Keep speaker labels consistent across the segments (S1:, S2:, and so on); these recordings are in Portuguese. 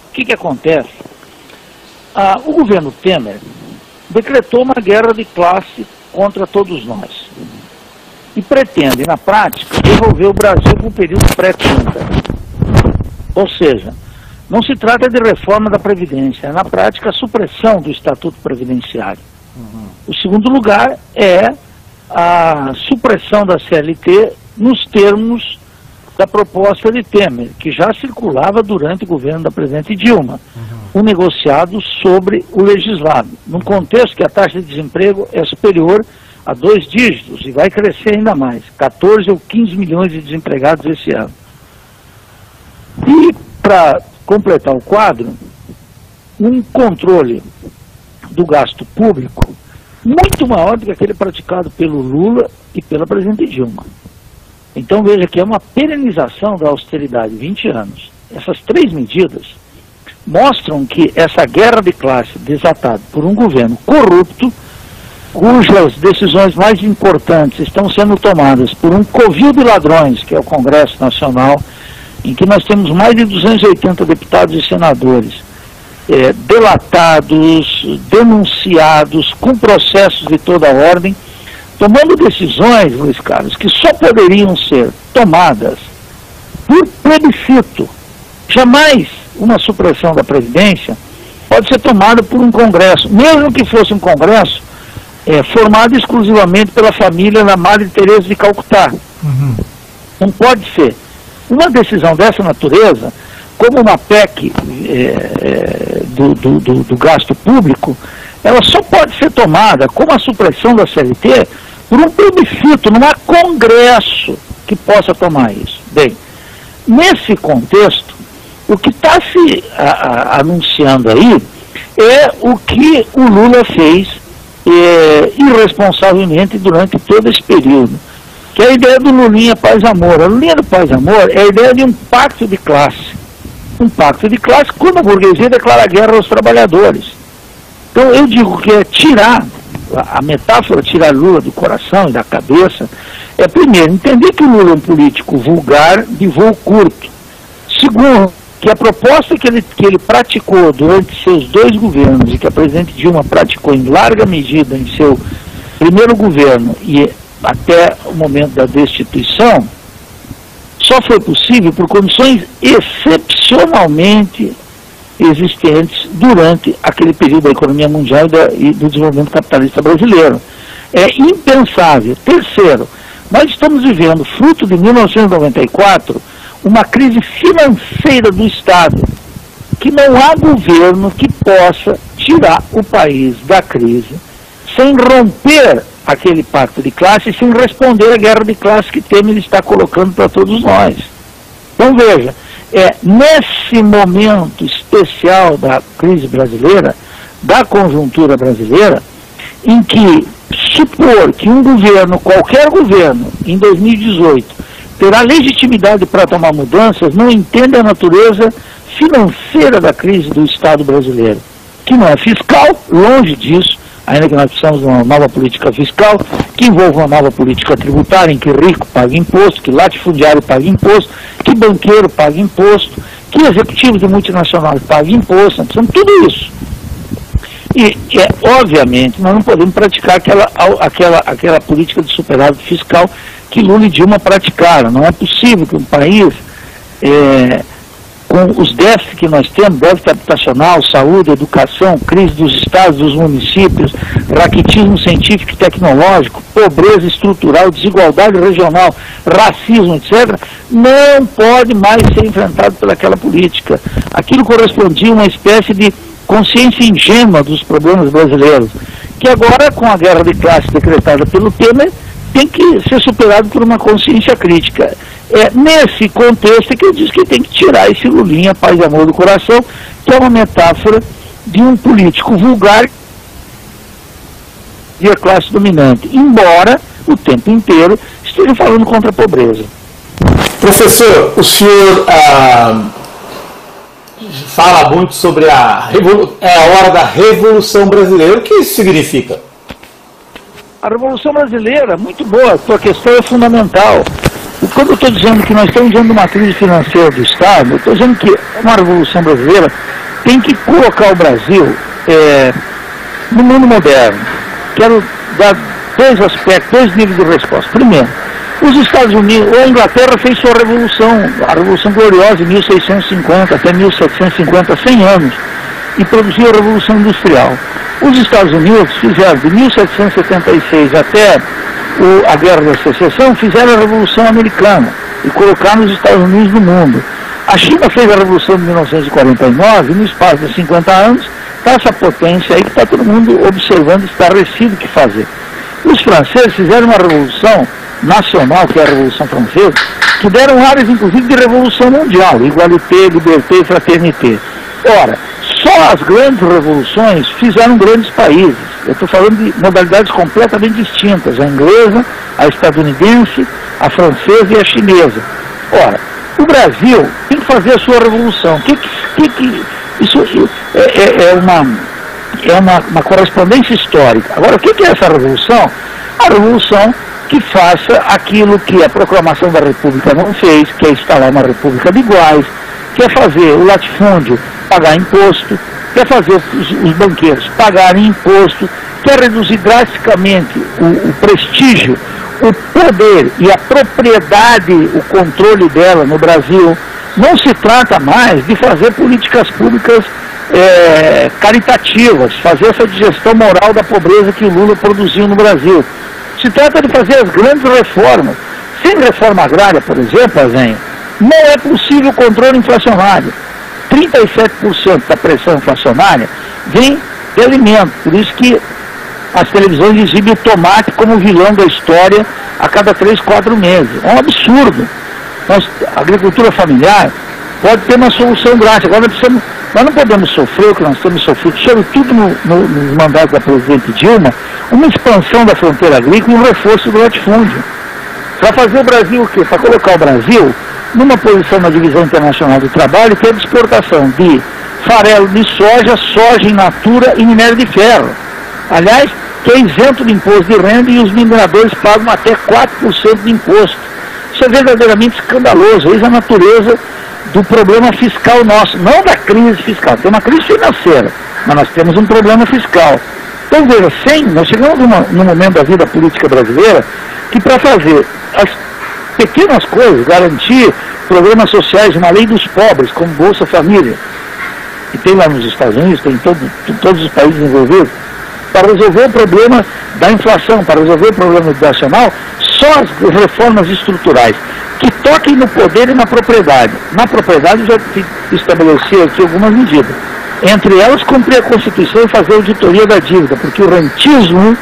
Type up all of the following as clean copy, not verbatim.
S1: O que acontece? O governo Temer decretou uma guerra de classe contra todos nós e pretende, na prática, devolver o Brasil para um período pré-30. Ou seja, não se trata de reforma da Previdência, é, na prática, a supressão do Estatuto Previdenciário. O segundo lugar é a supressão da CLT nos termos da proposta de Temer, que já circulava durante o governo da presidente Dilma, o negociado sobre o legislado, num contexto que a taxa de desemprego é superior a 2 dígitos e vai crescer ainda mais, 14 ou 15 milhões de desempregados esse ano. E, para completar o quadro, um controle do gasto público muito maior do que aquele praticado pelo Lula e pela presidente Dilma. Então veja que é uma perenização da austeridade, 20 anos. Essas 3 medidas mostram que essa guerra de classe desatada por um governo corrupto, cujas decisões mais importantes estão sendo tomadas por um covil de ladrões, que é o Congresso Nacional, em que nós temos mais de 280 deputados e senadores delatados, denunciados, com processos de toda ordem, tomando decisões, Luiz Carlos, que só poderiam ser tomadas por plebiscito. Jamais uma supressão da Previdência pode ser tomada por um Congresso, mesmo que fosse um Congresso formado exclusivamente pela família da Madre Teresa de Calcutá. Não pode ser. Uma decisão dessa natureza, como uma PEC do gasto público, ela só pode ser tomada, como a supressão da CLT, por um plebiscito, não há Congresso que possa tomar isso. Bem, nesse contexto, o que está se anunciando aí é o que o Lula fez irresponsavelmente durante todo esse período, que é a ideia do Lulinha Paz Amor. A Lulinha do Paz Amor é a ideia de um pacto de classe. Um pacto de classe quando a burguesia declara guerra aos trabalhadores. Então eu digo que é tirar, a metáfora tirar Lula do coração e da cabeça, é primeiro, entender que o Lula é um político vulgar de voo curto. Segundo, que a proposta que ele praticou durante seus 2 governos e que a presidente Dilma praticou em larga medida em seu primeiro governo e até o momento da destituição, só foi possível por condições excepcionalmente existentes durante aquele período da economia mundial e do desenvolvimento capitalista brasileiro. É impensável. Terceiro, nós estamos vivendo, fruto de 1994, uma crise financeira do Estado, que não há governo que possa tirar o país da crise sem romper aquele pacto de classe e sem responder à guerra de classe que Temer está colocando para todos nós. Então veja, nesse momento especial da crise brasileira, da conjuntura brasileira, em que supor que um governo, qualquer governo, em 2018, terá legitimidade para tomar mudanças, não entende a natureza financeira da crise do Estado brasileiro, que não é fiscal, longe disso, ainda que nós precisamos de uma nova política fiscal, que envolva uma nova política tributária, em que rico paga imposto, que latifundiário paga imposto, que banqueiro paga imposto, que executivo de multinacionais paga imposto, nós precisamos de tudo isso. E, obviamente, nós não podemos praticar aquela política de superávit fiscal que Lula e Dilma praticaram. Não é possível que um país, com os déficits que nós temos, déficit habitacional, saúde, educação, crise dos estados, dos municípios, raquitismo científico e tecnológico, pobreza estrutural, desigualdade regional, racismo, etc., não pode mais ser enfrentado pelaquela política. Aquilo correspondia a uma espécie de consciência ingênua dos problemas brasileiros, que agora, com a guerra de classe decretada pelo Temer, tem que ser superado por uma consciência crítica. É nesse contexto que eu disse que tem que tirar esse Lulinha Paz e Amor do coração, que é uma metáfora de um político vulgar e a classe dominante, embora o tempo inteiro esteja falando contra a pobreza.
S2: Professor, o senhor fala muito sobre a hora da Revolução Brasileira. O que isso significa?
S1: A Revolução Brasileira, muito boa, a tua questão é fundamental. E quando eu estou dizendo que nós estamos vivendo uma crise financeira do Estado, eu estou dizendo que uma Revolução Brasileira tem que colocar o Brasil no mundo moderno. Quero dar dois aspectos, dois níveis de resposta. Primeiro, os Estados Unidos, ou a Inglaterra fez sua revolução, a Revolução Gloriosa, em 1650 até 1750, 100 anos, e produziu a Revolução Industrial. Os Estados Unidos fizeram, de 1776 até a Guerra da Secessão, fizeram a Revolução Americana e colocaram os Estados Unidos no mundo. A China fez a Revolução de 1949, e no espaço de 50 anos, está essa potência aí que está todo mundo observando, estarrecido o que fazer. Os franceses fizeram uma revolução nacional, que é a Revolução Francesa, que deram áreas, inclusive, de revolução mundial, igualité, liberté, fraternité. Ora, só as grandes revoluções fizeram grandes países. Eu estou falando de modalidades completamente distintas, a inglesa, a estadunidense, a francesa e a chinesa. Ora, o Brasil tem que fazer a sua revolução. Isso é uma correspondência histórica. Agora, o que é essa revolução? A revolução que faça aquilo que a proclamação da República não fez, que é instalar uma República de iguais, que é fazer o latifúndio pagar imposto, quer fazer os banqueiros pagarem imposto, quer reduzir drasticamente o prestígio, o poder e a propriedade, o controle dela no Brasil. Não se trata mais de fazer políticas públicas caritativas, fazer essa digestão moral da pobreza que o Lula produziu no Brasil. Se trata de fazer as grandes reformas. Sem reforma agrária, por exemplo, Azenha, não é possível o controle inflacionário. 37% da pressão inflacionária vem de alimento. Por isso que as televisões exibem o tomate como vilão da história a cada 3, 4 meses. É um absurdo. A agricultura familiar pode ter uma solução drástica. Agora nós não podemos sofrer o que nós temos sofrido, sobretudo nos mandatos da presidente Dilma, uma expansão da fronteira agrícola e um reforço do latifúndio. Para fazer o Brasil o quê? Para colocar o Brasil numa posição na divisão internacional do trabalho, que é de exportação de farelo de soja, soja in natura e minério de ferro. Aliás, que é isento de imposto de renda e os mineradores pagam até 4% de imposto. Isso é verdadeiramente escandaloso. Isso é a natureza do problema fiscal nosso, não da crise fiscal. Tem uma crise financeira, mas nós temos um problema fiscal. Então, veja, nós chegamos num momento da vida política brasileira que, para fazer as pequenas coisas, garantir programas sociais, uma lei dos pobres, como Bolsa Família, que tem lá nos Estados Unidos, tem em todos os países envolvidos, para resolver o problema da inflação, para resolver o problema educacional, só as reformas estruturais, que toquem no poder e na propriedade. Na propriedade já estabeleci aqui algumas medidas. Entre elas, cumprir a Constituição e fazer a auditoria da dívida, porque o rentismo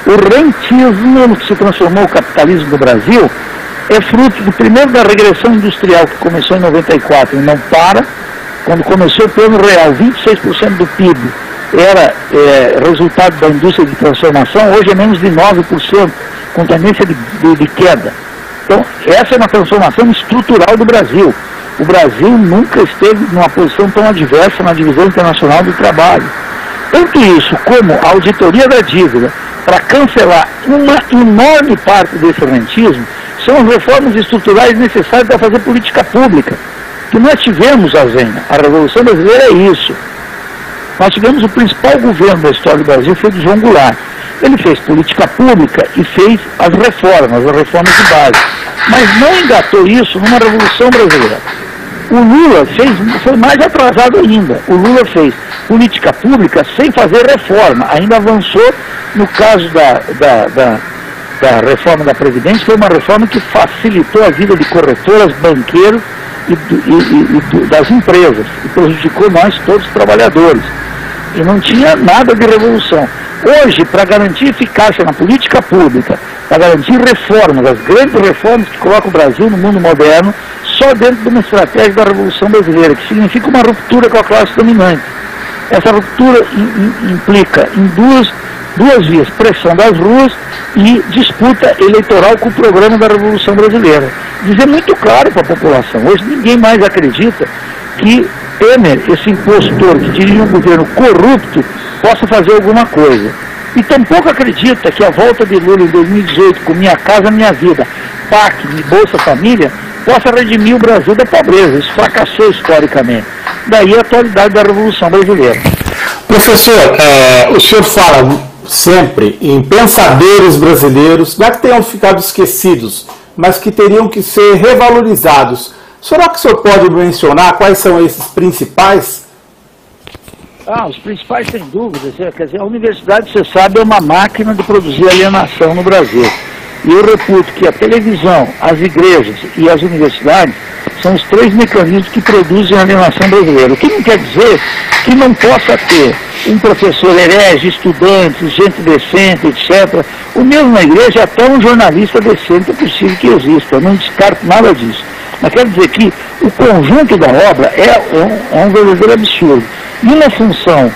S1: no que se transformou o capitalismo do Brasil, é fruto primeiro da regressão industrial que começou em 94 e não para. Quando começou o Plano Real, 26% do PIB era resultado da indústria de transformação, hoje é menos de 9%, com tendência de queda. Então, essa é uma transformação estrutural do Brasil. O Brasil nunca esteve numa posição tão adversa na divisão internacional do trabalho. Tanto isso como a auditoria da dívida, para cancelar uma enorme parte desse rentismo, são as reformas estruturais necessárias para fazer política pública. Que nós tivemos, Azenha, a Revolução Brasileira é isso. Nós tivemos o principal governo da história do Brasil, foi o João Goulart. Ele fez política pública e fez as reformas de base. Mas não engatou isso numa Revolução Brasileira. O Lula foi mais atrasado ainda. O Lula fez política pública sem fazer reforma. Ainda avançou no caso da reforma da Previdência, foi uma reforma que facilitou a vida de corretoras, banqueiros e das empresas, e prejudicou nós todos os trabalhadores. E não tinha nada de revolução. Hoje, para garantir eficácia na política pública, para garantir reformas, as grandes reformas que colocam o Brasil no mundo moderno, só dentro de uma estratégia da Revolução Brasileira, que significa uma ruptura com a classe dominante. Essa ruptura implica em duas vias, pressão das ruas e disputa eleitoral com o programa da Revolução Brasileira. Dizer muito claro para a população, hoje ninguém mais acredita que Temer, esse impostor que dirige um governo corrupto, possa fazer alguma coisa. E tampouco acredita que a volta de Lula em 2018 com Minha Casa Minha Vida, PAC e Bolsa Família, possa redimir o Brasil da pobreza. Isso fracassou historicamente. Daí a atualidade da Revolução Brasileira.
S2: Professor, o senhor fala sempre em pensadores brasileiros, não é que tenham ficado esquecidos, mas que teriam que ser revalorizados. Será que o senhor pode mencionar quais são esses principais?
S1: Os principais, sem dúvida. Quer dizer, a universidade, você sabe, é uma máquina de produzir alienação no Brasil. E eu reputo que a televisão, as igrejas e as universidades são os três mecanismos que produzem a alienação brasileira. O que não quer dizer que não possa ter um professor herege, estudantes, gente decente, etc. O mesmo na igreja, até um jornalista decente é possível que exista. Eu não descarto nada disso. Mas quero dizer que o conjunto da obra é um verdadeiro absurdo. E uma função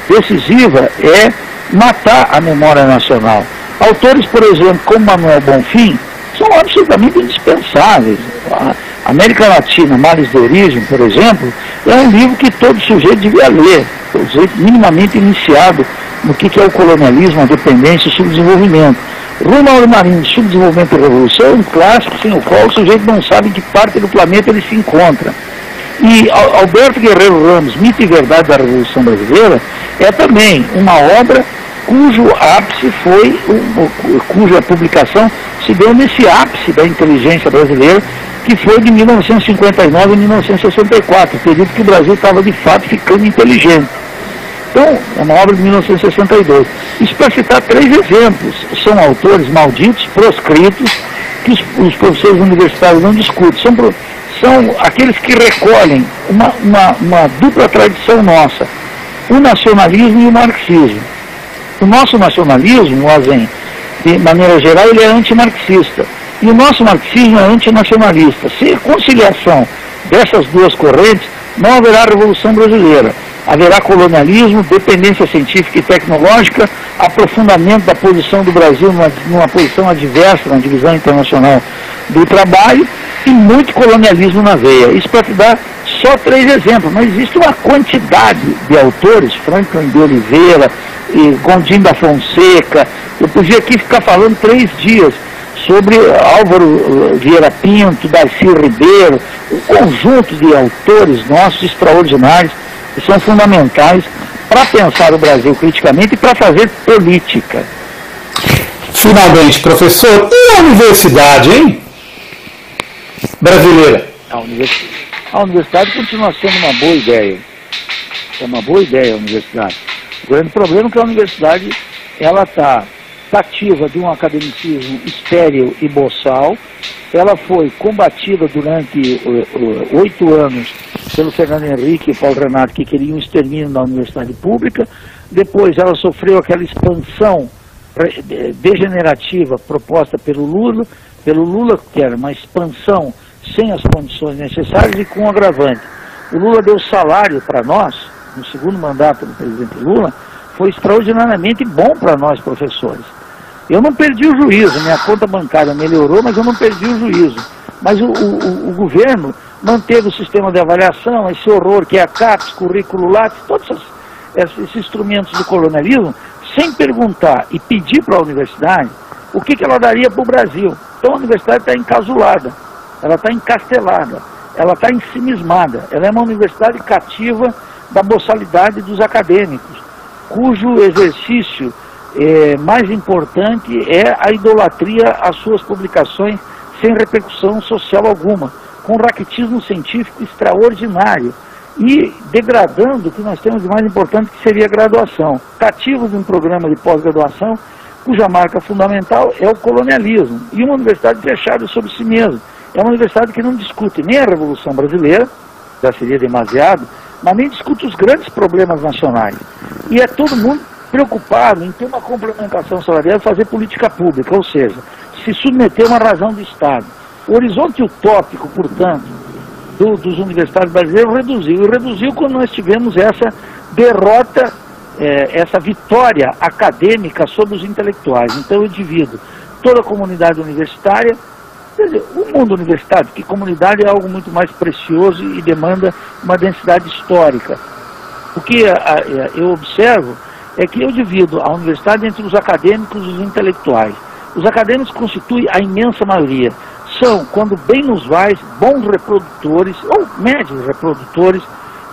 S1: decisiva é matar a memória nacional. Autores, por exemplo, como Manuel Bonfim, são absolutamente indispensáveis. A América Latina, Males de Origem, por exemplo, é um livro que todo sujeito devia ler, todo sujeito minimamente iniciado no que é o colonialismo, a dependência e o subdesenvolvimento. Rumo ao Marinho, Subdesenvolvimento e Revolução é um clássico sem o qual o sujeito não sabe em que parte do planeta ele se encontra. E Alberto Guerreiro Ramos, Mito e Verdade da Revolução Brasileira, é também uma obra cujo ápice foi, cuja publicação se deu nesse ápice da inteligência brasileira, que foi de 1959 a 1964, período que o Brasil estava de fato ficando inteligente. Então, é uma obra de 1962. Isso para citar três exemplos. São autores malditos, proscritos, que os professores universitários não discutem. São aqueles que recolhem uma dupla tradição nossa, o nacionalismo e o marxismo. O nosso nacionalismo, de maneira geral, ele é antimarxista. E o nosso marxismo é antinacionalista. Sem a conciliação dessas duas correntes, não haverá Revolução Brasileira. Haverá colonialismo, dependência científica e tecnológica, aprofundamento da posição do Brasil numa posição adversa na divisão internacional do trabalho e muito colonialismo na veia. Isso para te dar só três exemplos, mas existe uma quantidade de autores, Franklin de Oliveira, e Gondim da Fonseca. Eu podia aqui ficar falando 3 dias sobre Álvaro Vieira Pinto, Darcy Ribeiro, um conjunto de autores nossos extraordinários que são fundamentais para pensar o Brasil criticamente e para fazer política.
S2: Finalmente, professor, e a universidade, hein? Brasileira?
S1: A universidade continua sendo uma boa ideia. É uma boa ideia a universidade. O grande problema é que a universidade ela está cativa de um academicismo estéril e boçal. Ela foi combatida durante 8 anos pelo Fernando Henrique e Paulo Renato, que queriam um extermínio na universidade pública. Depois ela sofreu aquela expansão degenerativa proposta pelo Lula, que era uma expansão sem as condições necessárias e com um agravante. O Lula deu salário para nós, no segundo mandato do presidente Lula, foi extraordinariamente bom para nós professores. Eu não perdi o juízo, minha conta bancária melhorou, mas eu não perdi o juízo. Mas o governo manteve o sistema de avaliação, esse horror que é a CAPES, currículo Lattes, todos esses instrumentos do colonialismo, sem perguntar e pedir para a universidade o que ela daria para o Brasil. Então a universidade está encasulada, ela está encastelada, ela está ensimismada, ela é uma universidade cativa da boçalidade dos acadêmicos, cujo exercício mais importante é a idolatria às suas publicações sem repercussão social alguma, com raquitismo científico extraordinário e degradando o que nós temos de mais importante, que seria a graduação. Cativos de um programa de pós-graduação cuja marca fundamental é o colonialismo, e uma universidade fechada sobre si mesma. É uma universidade que não discute nem a Revolução Brasileira, já seria demasiado, mas nem discute os grandes problemas nacionais. E é todo mundo preocupado em ter uma complementação salarial e fazer política pública, ou seja, se submeter a uma razão do Estado. O horizonte utópico, portanto, dos universitários brasileiros reduziu. E reduziu quando nós tivemos essa derrota, essa vitória acadêmica sobre os intelectuais. Então eu divido toda a comunidade universitária, quer dizer, o mundo universitário, porque comunidade é algo muito mais precioso e demanda uma densidade histórica. O que eu observo é que eu divido a universidade entre os acadêmicos e os intelectuais. Os acadêmicos constituem a imensa maioria. são, quando bem nos vai, bons reprodutores, ou médios reprodutores,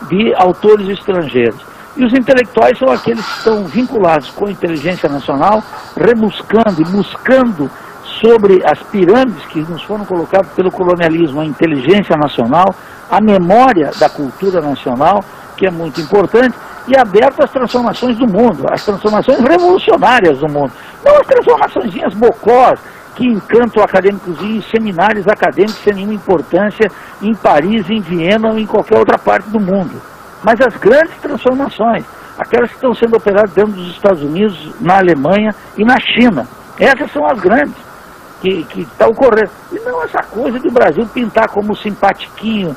S1: de autores estrangeiros. E os intelectuais são aqueles que estão vinculados com a inteligência nacional, rebuscando e buscando sobre as pirâmides que nos foram colocadas pelo colonialismo, a inteligência nacional, a memória da cultura nacional, que é muito importante, e aberto às transformações do mundo, às transformações revolucionárias do mundo. Não as transformaçõezinhas bocós, que encantam acadêmicos em seminários acadêmicos sem nenhuma importância em Paris, em Viena ou em qualquer outra parte do mundo. Mas as grandes transformações, aquelas que estão sendo operadas dentro dos Estados Unidos, na Alemanha e na China. Essas são as grandes que estão ocorrendo. E não essa coisa de o Brasil pintar como simpatiquinho,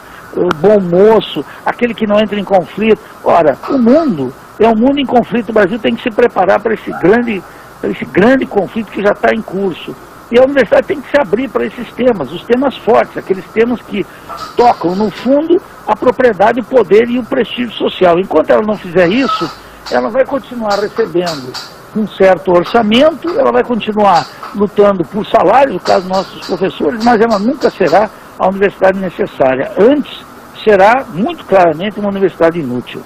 S1: bom moço, aquele que não entra em conflito. Ora, o mundo é um mundo em conflito. O Brasil tem que se preparar para esse grande conflito que já está em curso. E a universidade tem que se abrir para esses temas, os temas fortes, aqueles temas que tocam, no fundo, a propriedade, o poder e o prestígio social. Enquanto ela não fizer isso, ela vai continuar recebendo um certo orçamento, ela vai continuar lutando por salário, no caso dos nossos professores, mas ela nunca será a universidade necessária. Antes, será muito claramente uma universidade inútil.